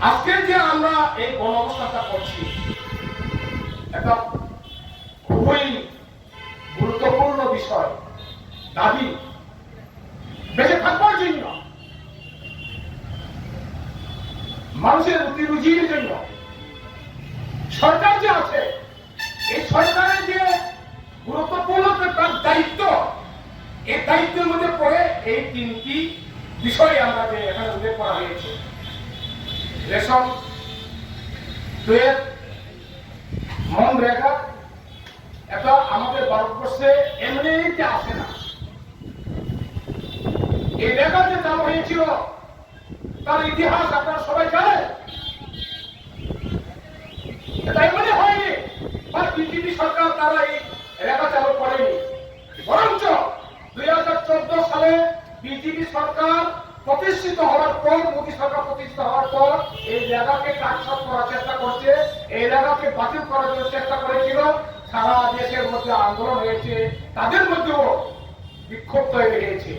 আজকে যে আমরা এই গণ অবস্থানটা করছি একটা খুবই গুরুত্বপূর্ণ বিষয়, দাবি বেঁচে থাকবার জন্য, মানুষের রুটি রুজির জন্য সরকার যে আছে, এই সরকারের যে গুরুত্বপূর্ণ তার দায়িত্ব, এই দায়িত্বের মধ্যে পড়ে এই তিনটি বিষয় আমরা যে এখানে উল্লেখ করা হয়েছে। রেশন, দুয়ের মন রেখা, এটা আমাদের ভারতবর্ষে এমনিতে আসে না। এই রেখা যে চালু হয়েছিল তার ইতিহাস আপনারা সবাই জানেন। এটা এমনি হয়নি বা বিজেপি সরকার তারা এই রেখা চালু করেনি, বরঞ্চ 2014 সালে বিজেপি সরকার প্রতিষ্ঠিত হওয়ার পর, মোদী সরকার প্রতিষ্ঠিত হওয়ার পর এই জায়গাকে কাটছাট করার চেষ্টা করছে, এই জায়গাকে বাতিল করার জন্য চেষ্টা করেছিল। সারা দেশের মধ্যে আন্দোলন হয়েছে, তাদের মধ্যেও বিক্ষোভ তৈরি হয়েছে।